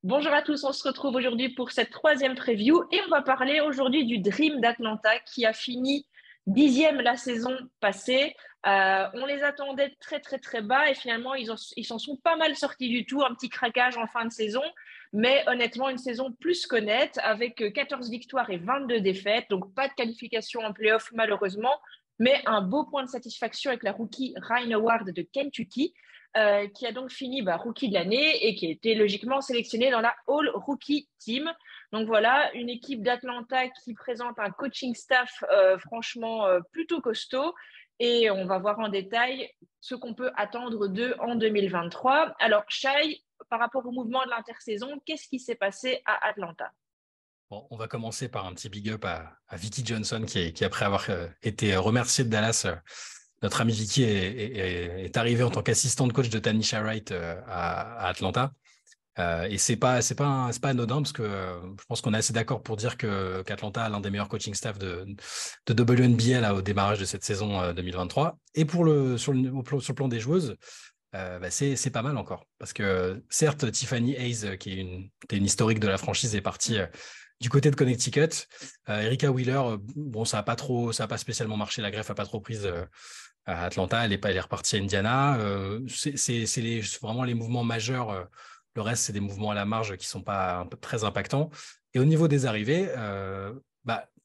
Bonjour à tous, on se retrouve aujourd'hui pour cette troisième preview et on va parler aujourd'hui du Dream d'Atlanta qui a fini dixième la saison passée. On les attendait très très très bas et finalement ils s'en sont pas mal sortis du tout, un petit craquage en fin de saison, mais honnêtement une saison plus qu'honnête avec 14 victoires et 22 défaites, donc pas de qualification en playoff malheureusement, mais un beau point de satisfaction avec la rookie Ryan Howard de Kentucky qui a donc fini rookie de l'année et qui a été logiquement sélectionné dans la All Rookie Team. Donc voilà, une équipe d'Atlanta qui présente un coaching staff franchement plutôt costaud. Et on va voir en détail ce qu'on peut attendre d'eux en 2023. Alors, Shai, par rapport au mouvement de l'intersaison, qu'est-ce qui s'est passé à Atlanta? Bon, on va commencer par un petit big up à Vicky Johnson qui après avoir été remerciée de Dallas, notre ami Vicky est arrivée en tant qu'assistante coach de Tanisha Wright à Atlanta. Et c'est pas anodin parce que je pense qu'on est assez d'accord pour dire que qu'Atlanta a l'un des meilleurs coaching staff de WNBA là, au démarrage de cette saison 2023. Et sur le plan des joueuses, c'est pas mal encore. Parce que certes, Tiffany Hayes, qui est une historique de la franchise, est partie du côté de Connecticut. Erika Wheeler, bon, ça a pas spécialement marché. La greffe a pas trop prise à Atlanta. Elle est repartie à Indiana. C'est vraiment les mouvements majeurs. Le reste, c'est des mouvements à la marge qui sont pas très impactants. Et au niveau des arrivées,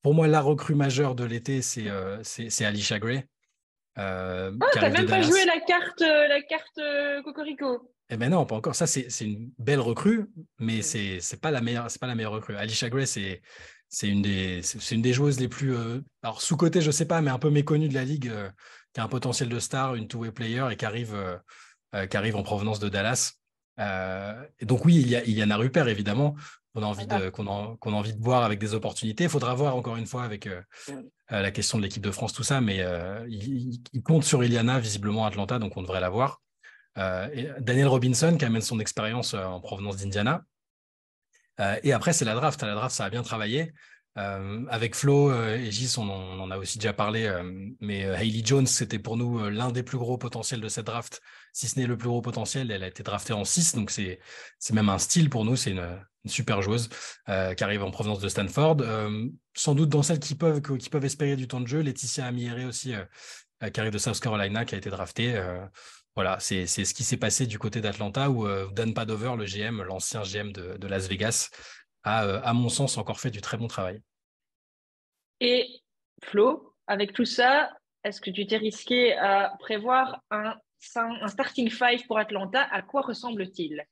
pour moi, la recrue majeure de l'été, c'est Alicia Gray, Oh, qui t'as arrive de même pas joué Dallas. la carte Cocorico. Eh ben non, pas encore. Ça, c'est une belle recrue, mais c'est pas la meilleure recrue. Alicia Gray, c'est une des joueuses les plus alors sous-cotées, je sais pas, mais un peu méconnues de la ligue, qui a un potentiel de star, une two-way player et qui arrive en provenance de Dallas. Et donc oui, il y a Anna Rupert évidemment Voilà. qu'on a envie de voir avec des opportunités. Il faudra voir encore une fois avec la question de l'équipe de France tout ça, mais il compte sur Iliana visiblement à Atlanta, donc on devrait la voir. Et Daniel Robinson qui amène son expérience en provenance d'Indiana. Et après, c'est la draft. À la draft, ça a bien travaillé. Avec Flo et Gis, on en a aussi déjà parlé, mais Hailey Jones, c'était pour nous l'un des plus gros potentiels de cette draft, si ce n'est le plus gros potentiel. Elle a été draftée en 6, donc c'est même un style pour nous. C'est une super joueuse qui arrive en provenance de Stanford. Sans doute dans celles qui peuvent espérer du temps de jeu, Laetitia Amiere aussi, qui arrive de South Carolina, qui a été draftée. Voilà, c'est ce qui s'est passé du côté d'Atlanta où Dan Padover, le GM, l'ancien GM de Las Vegas, à mon sens, encore fait du très bon travail. Et Flo, avec tout ça, est-ce que tu t'es risqué à prévoir un starting five pour Atlanta? À quoi ressemble-t-il?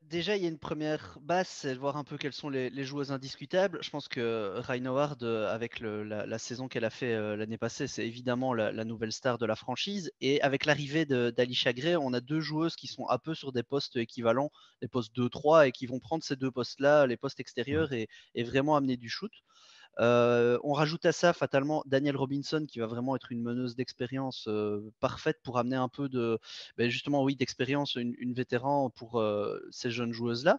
Déjà, il y a une première base, c'est de voir un peu quelles sont les joueuses indiscutables. Je pense que Ryan Howard, avec la saison qu'elle a fait l'année passée, c'est évidemment la nouvelle star de la franchise. Et avec l'arrivée d'Alicia Gray, on a deux joueuses qui sont un peu sur des postes équivalents, les postes 2-3, et qui vont prendre ces deux postes-là, les postes extérieurs, et vraiment amener du shoot. On rajoute à ça fatalement Daniel Robinson qui va vraiment être une meneuse d'expérience parfaite pour amener un peu justement oui d'expérience, une vétéran pour ces jeunes joueuses-là.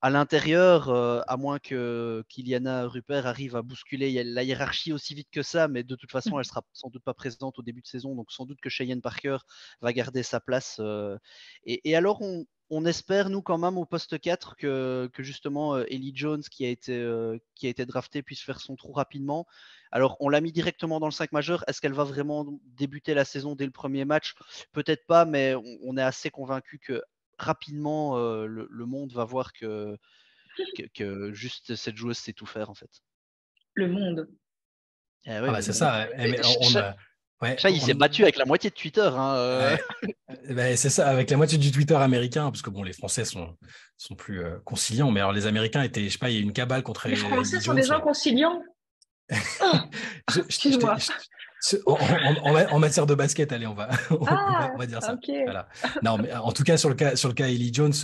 À l'intérieur, à moins que Kyliana Rupert arrive à bousculer la hiérarchie aussi vite que ça, mais de toute façon, elle sera sans doute pas présente au début de saison, donc sans doute que Cheyenne Parker va garder sa place. Et alors, on espère, nous, quand même, au poste 4, que justement Ellie Jones, qui a été draftée, puisse faire son trou rapidement. Alors, on l'a mis directement dans le 5 majeur. Est-ce qu'elle va vraiment débuter la saison dès le premier match? Peut-être pas, mais on est assez convaincu que rapidement, le monde va voir que juste cette joueuse sait tout faire, en fait. Le monde. Eh Ah oui, bah mais c'est bon. ça. Mais ouais, Chat, il s'est battu avec la moitié de Twitter. Hein, ouais, c'est ça, avec la moitié du Twitter américain, parce que bon, les Français sont plus conciliants, mais alors les Américains étaient, je sais pas, il y a eu une cabale contre Les Français Hailey sont Jones. des gens conciliants. Oh, excuse-moi. En matière de basket, allez, on Ah, va dire ça. ok. Voilà. Non, mais en tout cas, sur le cas Hailey Jones,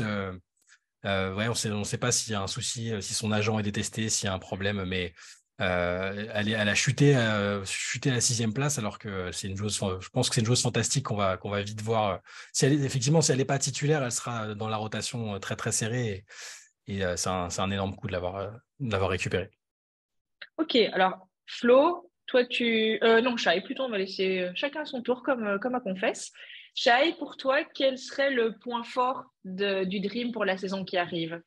ouais, on sait pas s'il y a un souci, si son agent est détesté, s'il y a un problème, mais elle a chuté à la 6e place, alors que c'est une joueuse, je pense que c'est une joueuse fantastique qu'on va vite voir. Effectivement, si elle n'est pas titulaire, elle sera dans la rotation très très serrée, et c'est un énorme coup de l'avoir récupéré. Ok, alors Flo, toi non, Shai, plutôt on va laisser chacun son tour comme à Confesse. Shai, pour toi, quel serait le point fort du Dream pour la saison qui arrive?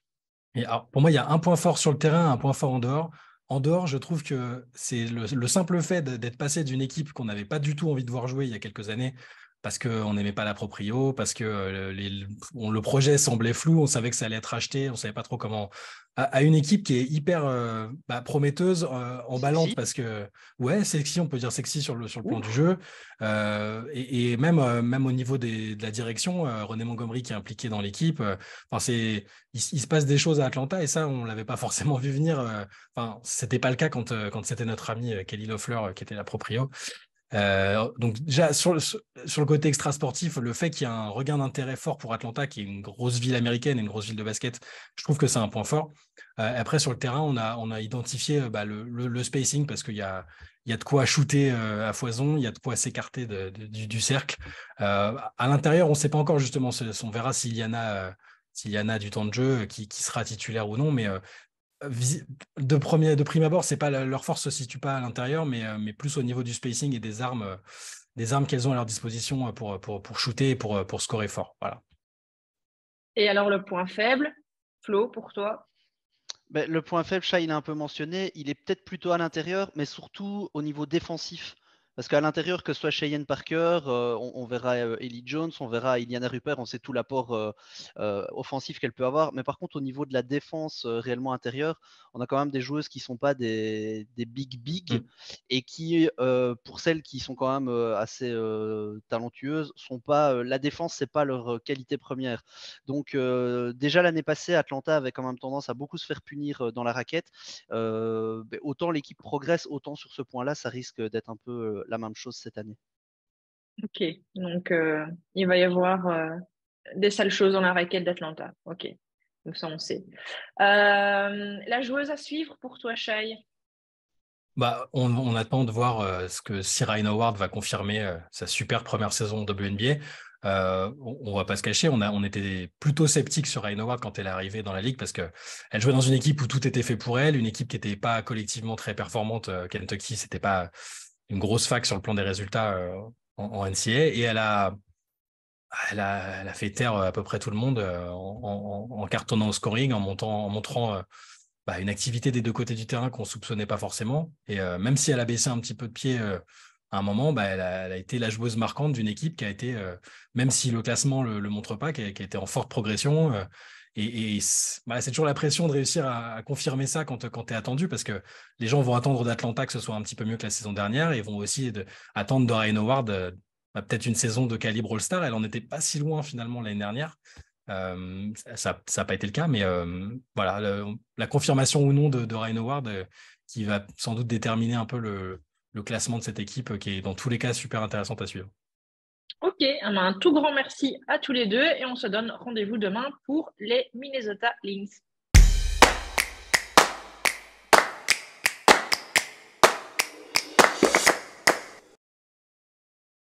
Et alors, pour moi, il y a un point fort sur le terrain, un point fort en dehors. En dehors, je trouve que c'est le simple fait d'être passé d'une équipe qu'on n'avait pas du tout envie de voir jouer il y a quelques années, parce qu'on n'aimait pas la proprio, parce que le projet semblait flou, on savait que ça allait être acheté, on ne savait pas trop comment, à une équipe qui est hyper prometteuse, emballante, Sexy. parce que, ouais, sexy, on peut dire sexy sur le plan Ouf. du jeu, et même au niveau de la direction, René Montgomery qui est impliqué dans l'équipe, enfin, il se passe des choses à Atlanta et ça, on l'avait pas forcément vu venir. Enfin, c'était pas le cas quand c'était notre ami Kelly Loeffler qui était la proprio. Donc déjà sur le côté extra sportif, le fait qu'il y ait un regain d'intérêt fort pour Atlanta, qui est une grosse ville américaine et une grosse ville de basket, je trouve que c'est un point fort. Après sur le terrain, on a identifié le spacing parce qu'il y a de quoi shooter à foison, il y a de quoi s'écarter du cercle. À l'intérieur, on ne sait pas encore justement. On verra s'il y en a du temps de jeu qui sera titulaire ou non, mais de prime abord, c'est pas leur force se situe pas à l'intérieur, mais plus au niveau du spacing et des armes qu'elles ont à leur disposition pour shooter et pour scorer fort. Voilà. Et alors, le point faible, Flo, pour toi? Ben, le point faible, Shai, il a un peu mentionné, il est peut-être plutôt à l'intérieur, mais surtout au niveau défensif. Parce qu'à l'intérieur, que ce soit Cheyenne Parker, on verra Ellie Jones, on verra Iliana Rupert, on sait tout l'apport offensif qu'elle peut avoir. Mais par contre, au niveau de la défense réellement intérieure, on a quand même des joueuses qui ne sont pas des big Mm. et qui, pour celles qui sont quand même assez talentueuses, sont pas, la défense, c'est pas leur qualité première. Donc déjà l'année passée, Atlanta avait quand même tendance à beaucoup se faire punir dans la raquette. Autant l'équipe progresse, autant sur ce point-là, ça risque d'être un peu la même chose cette année. Ok, donc il va y avoir des sales choses dans la raquette d'Atlanta. Ok, donc ça on sait. La joueuse à suivre pour toi, Shai? On attend de voir si Ryan Howard va confirmer sa super première saison WNBA. On va pas se cacher, on était plutôt sceptiques sur Ryan Howard quand elle est arrivée dans la ligue parce que elle jouait dans une équipe où tout était fait pour elle, une équipe qui n'était pas collectivement très performante. Kentucky, c'était pas une grosse fac sur le plan des résultats en NCAA, et elle a fait taire à peu près tout le monde en cartonnant au scoring, en montrant une activité des deux côtés du terrain qu'on soupçonnait pas forcément. Et même si elle a baissé un petit peu de pied à un moment, elle a été la joueuse marquante d'une équipe qui a été, même si le classement le montre pas, qui a été en forte progression. C'est toujours la pression de réussir à confirmer ça quand tu es attendu, parce que les gens vont attendre d'Atlanta que ce soit un petit peu mieux que la saison dernière, et vont aussi attendre de Ryan Howard peut-être une saison de calibre All-Star. Elle en était pas si loin finalement l'année dernière. Ça n'a pas été le cas, mais voilà, la confirmation ou non de Ryan Howard qui va sans doute déterminer un peu le classement de cette équipe qui est dans tous les cas super intéressante à suivre. Ok, un tout grand merci à tous les deux et on se donne rendez-vous demain pour les Minnesota Lynx.